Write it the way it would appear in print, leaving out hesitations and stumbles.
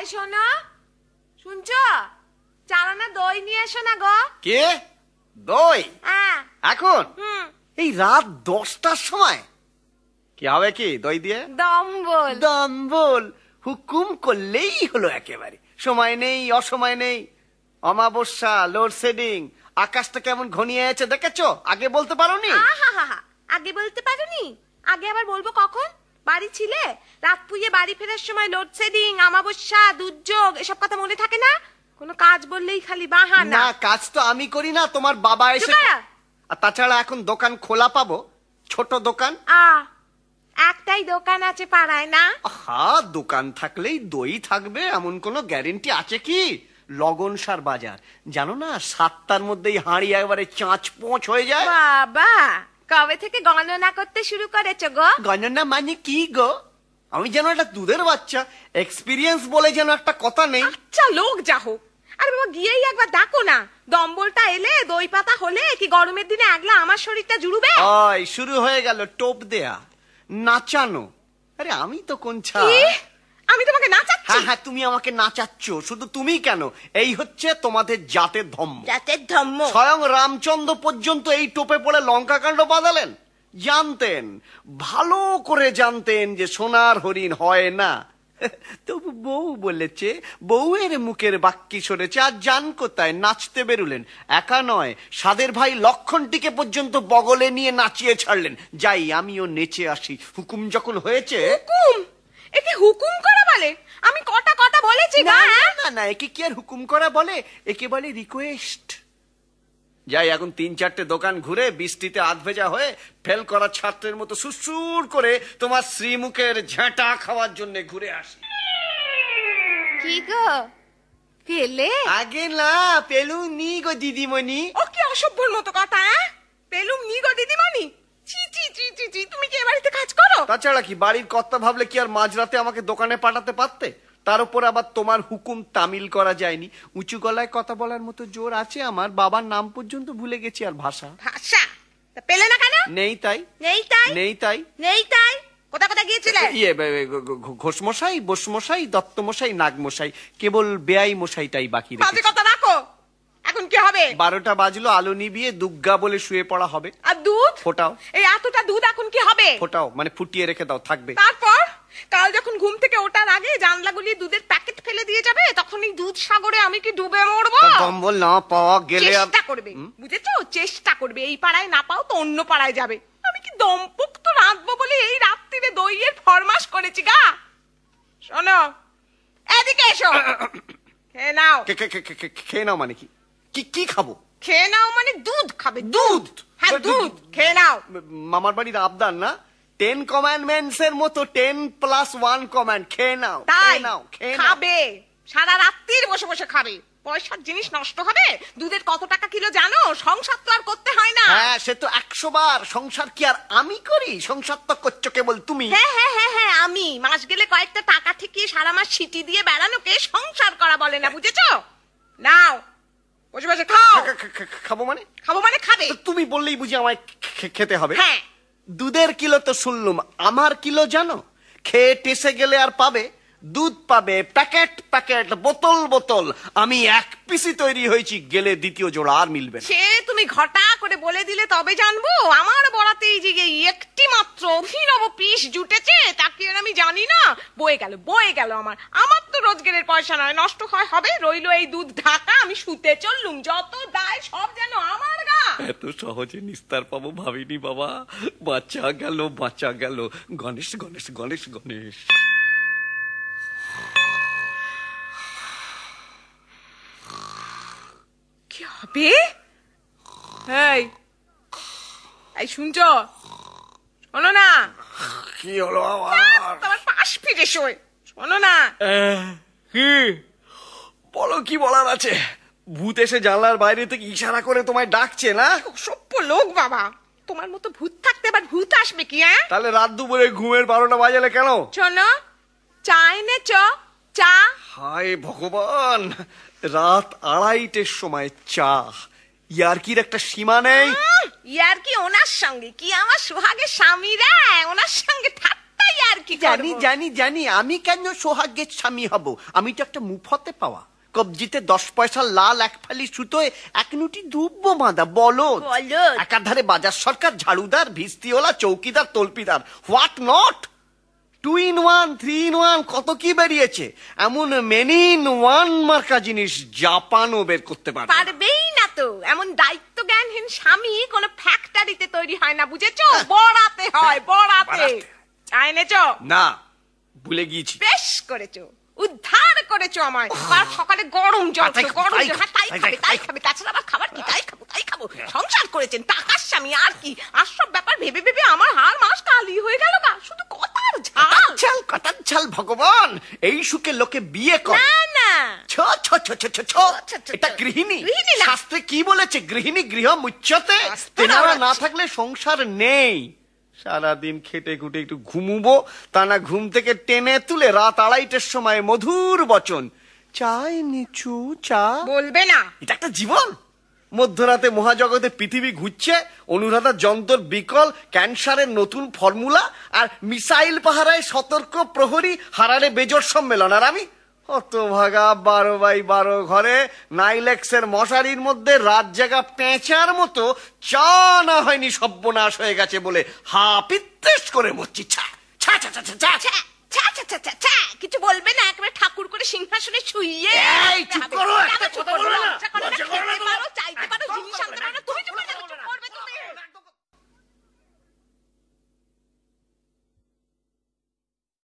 এই শোনো, শুনছো? চালানা দই নিয়ে এসো না গো। কে? দই? হ্যাঁ। এখন এই রাত 10টার সময় কি হবে? কি দই দিয়ে দম্বল। দম্বল হুকুম করলেই হলো একেবারে। সময় নেই, অসময় নেই। অমাবস্যা, লোডশেডিং, আকাশটা কেমন ঘনিয়ে আছে দেখেছো? আগে বলতে পারোনি? আগে বলতে পারোনি? আগে আবার বলবো কখন? বাড়ি ছিলে? রাত পুয়ে বাড়ি ফেরার সময় লোডশেডিং, অমাবস্যা, দুর্যোগ এসব কথা মনে থাকে না? কোনো কাজ বললেই খালি বাহানা। না, কাজ তো আমি করি না, তোমার বাবা এসে। আর তাছাড়া এখন দোকান খোলা পাবো? ছোট দোকান। একটাই দোকান আছে পাড়ায় না? হ্যাঁ, দোকান থাকলেই দই থাকবে এমন কোনো গ্যারেন্টি আছে কি? লগনসার বাজার জানো না, 7টার মধ্যেই হাঁড়ি একবারে চাঁচ পোঁচ হয়ে যায়। বাবা, কবে থেকে গণনা করতে শুরু করেছো গো? গণনা মানে কি গো? আমি যেন একটা দুধের বাচ্চা, এক্সপিরিয়েন্স বলে যেন একটা কথা নেই। আচ্ছা লোক যা হোক, আরে বাবা গিয়েই একবার ডাকো না। দম্বলটা এলে, দই পাতা হলে কি গরমের দিনে একলা আমার শরীরটা জুড়বে? ওই শুরু হয়ে গেল টোপ দেয়া, নাচানো। আরে আমি তো কোন ছা? আমি তোমাকে নাচাচ্ছি? হ্যাঁ হ্যাঁ, তুমি আমাকে নাচাচ্ছ। শুধু তুমি কেন, এই হচ্ছে তোমাদের জাতের ধর্ম। জাতের ধর্ম? স্বয়ং রামচন্দ্র পর্যন্ত এই টোপে পড়ে লঙ্কা কাণ্ড বাঁধালেন। জানতেন, ভালো করে জানতেন যে সোনার হরিণ হয় না। তবু বউ বলেছে, বউয়ের মুখের বাক্যি সরেছে, আর জান কোথায় নাচতে বেরুলেন। একা নয়, সাদের ভাই লক্ষণটিকে পর্যন্ত বগলে নিয়ে নাচিয়ে ছাড়লেন। যাই আমিও নেচে আসি। হুকুম যখন হয়েছে। হুকুম? একে হুকুম করা বলে? আমি কটা কথা বলেছি গা? না না, একে কি আর হুকুম করা বলে? একে বলে রিকোয়েস্ট। যাই এখন 3-4টে দোকান ঘুরে বৃষ্টিতে আধ ভেজা হয়ে ফেল করা ছাত্রের মতো সুসুর করে তোমার শ্রীমুখের ঝাঁটা খাওয়ার জন্য ঘুরে আসি। কি গো পেলে? আগে না পেলুম নি গো দিদিমণি। ও কি অসভ্যর মতো কথা! পেলুম নি গো দিদিমণি? ছি ছি ছি ছি ছি, তুমি কি এ বাড়িতে কাজ করো? তাছাড়া কি, বাড়ির কর্তা ভাবলে কি আর মাঝরাতে আমাকে দোকানে পাঠাতে পারতে? তার উপর আবার তোমার হুকুম তামিল করা যায়নি। উঁচু গলায় কথা বলার মতো জোর আছে আমার। বাবার নাম পর্যন্ত ভুলে গেছি। আর ভাষা ভাষা তা পেলে না কেন? নেই তাই। নেই তাই? নেই তাই। নেই তাই? কোথা কোথা গিয়েছিলে? ঘোষমশাই, বসমশাই, দত্তমশাই, নাগমশাই, কেবল বেয়াই মশাইটাই বাকি বাজে রেখেছি। কথা রাখো। এখন কি হবে? 12টা বাজলো, আলো নিবিয়ে দুগ্গা বলে শুয়ে পড়া হবে। আর দুধ? ফোটাও। এই এতটা দুধ এখন কি হবে? ফোটাও মানে ফুটিয়ে রেখে দাও, থাকবে। তারপর কাল যখন ঘুম থেকে ওঠার আগে জানলাগুলি দুধের প্যাকেট ফেলে দিয়ে যাবে, তখন এই দুধ সাগরে আমি কি ডুবে মরবো? কম্বল না পাওয়া গেলে চেষ্টা করবে, বুঝেছো? চেষ্টা করবে। এই পাড়ায় না পাও তো অন্য পাড়ায় যাবে। আমি কি দম্পক তো রাঁধবো বলে এই রাত্রিরে দইয়ের ফরমাস করেছি গা? শোনো, এদিকে এসো। খেয়ে নাও। খেয়ে নাও মানে কি? কি খাবো? খেয়ে নাও মানে দুধ খাবে? দুধ? হ্যাঁ দুধ খেয়ে নাও। মামার বাড়ির আবদার না? 10 কমান্ডমেন্টস এর মতো 10+1 কমান্ড। খেয়ে নাও, তাই খেয়ে নাও, খেয়ে নাও। খাবে, সারা রাত্রির বসে বসে খাবে। পয়সার জিনিস নষ্ট হবে। দুধের কত টাকা কিলো জানো? সংসার তো আর করতে হয় না। হ্যাঁ, সে তো 100 বার। সংসার কি আর আমি করি? সংসার তো করছো কেবল তুমি। হ্যাঁ হ্যাঁ হ্যাঁ হ্যাঁ, আমি। মাস গেলে কয়েকটা টাকা ঠেকিয়ে সারা মাস সিটি দিয়ে বেড়ানোকে সংসার করা বলে না, বুঝেছো? নাও বসে বসে খাও। খাবো মানে? খাবো মানে খাবে। তুমি বললেই বুঝি আমায় খেতে হবে? হ্যাঁ। দুধের কিলো তো শুনলুম, আমার কিলো জানো? খেয়ে টেসে গেলে আর পাবে? দুধ পাবে প্যাকেট প্যাকেট, বোতল বোতল। আমি 1 পিসি তৈরি হয়েছি, গেলে দ্বিতীয় জোড়া আর মিলবে না। সে তুমি ঘটা করে বলে দিলে তবে জানবো। আমার বড়াতেই যে একটি মাত্র অভিনব পিস জুটেছে, তাকে আর আমি জানি না? বয়ে গেল আমার তো রোজগারের পয়সা নয়, নষ্ট হয় হবে। রইলো এই দুধ ঢাকা, আমি শুতে চললুম। যত দায় সব যেন আমার গা। এত সহজে নিস্তার পাবো ভাবিনি বাবা। বাঁচা গেল, বাঁচা গেল। গণেশ গণেশ গণেশ গণেশ। কি হবে? এই শুনছো? শোনো না। কি হলো আবার? তোমার পাশ ফিরে শোয়। শোনো না। কি বলো, কি বলার আছে? ভূত এসে জানলার বাইরে থেকে ইশারা করে তোমায় ডাকছে না? অসভ্য লোক বাবা। তোমার মতো ভূত থাকতে আবার ভূত আসবে কি? হ্যাঁ, তাহলে রাত দুপুরে ঘুমের 12টা বাজালে কেন? শোনো, চা এনেছো? চা? হায় ভগবান, রাত 2:30টার সময় চা? ইয়ার্কির একটা সীমা নেই? ইয়ার্কি ওনার সঙ্গে? কি আমার সোহাগের স্বামীরা ওনার সঙ্গে ঠাট্টা ওই আর কি জানি করবো। জানি জানি, আমি কেন সোহাগের স্বামী হব? আমি তো একটা মুফতে পাওয়া, কবজিতে 10 পয়সা লাল এক ফালি সুতোয় এক নুটি দুব্ব বাঁধা বলদ। বলদ। একাধারে বাজার সরকার, ঝাড়ুদার, ভিস্তিওয়ালা, চৌকিদার, তলপিদার, হোয়াট নট। 2 in 1, 3 in 1 কত কি বেরিয়েছে। এমন মেনি ইন ওয়ান মার্কা জিনিস জাপানও বের করতে পারে। পারবেই না তো, এমন দায়িত্ব জ্ঞানহীন স্বামী কোনো ফ্যাক্টরিতে তৈরি হয় না, বুঝেছো? বড়াতে হয়, বড়াতে। বড়াতে। চা এনেছো? না, ভুলে গিয়েছি। বেশ করেছো, উদ্ধার করেছো আমায়। আর সকালে গরম জল তাই খেয়ে, খাবো, গরম তাই জল, হ্যাঁ, খাবো, তাই খাবে, তাই খাবে, তাছাড়া আবার খাবার কি? তাই খাবো, তাই খাবো। সংসার করেছেন টাকার স্বামী, আর কি। আর সব ব্যাপার ভেবে ভেবে আমার হাড় মাস কালি হয়ে গেল গা, শুধু কথার ঝাল। ঝাল কথার ঝাল, ভগবান, এই সুখে লোকে বিয়ে করে। না না, ছ ছ ছ ছ ছ ছ। ছ, ছ, ছ। এটা গৃহিণী। গৃহিণী না। শাস্ত্রে কি বলেছে? গৃহিণী গৃহ মুচ্যতে। শাস্ত্র তেনারা না। না থাকলে সংসার নেই। সারাদিন খেটে খুটে একটু ঘুমুবো, তা না ঘুম থেকে টেনে তুলে রাত 2:30টার সময় মধুর বচন, চাই নিচু চা। বলবে না। এটা একটা জীবন। মধ্যরাতে মহাজগতে পৃথিবী ঘুরছে, অনুরাধার যন্ত্র বিকল, ক্যান্সারের নতুন ফর্মুলা, আর মিসাইল পাহারায় সতর্ক প্রহরী, হারারে বেজোর সম্মেলন। আর আমি হতভাগা 12x12 ঘরে নাইলেক্সের মশারির মধ্যে রাত জাগা পেঁচার মতো, চা না হয়নি সর্বনাশ হয়ে গেছে বলে হাপিত্তেশ করে মরছি। ছা ছা ছা ছা ছা ছা। ছ্যা, ছ্যা, ছ্যা, ছ্যা, ছ্যা, ছ্যা। কিছু বলবে না, একেবারে ঠাকুর করে সিংহাসনে শুইয়ে এই, চুপ করো, একটা কথা বলবে না।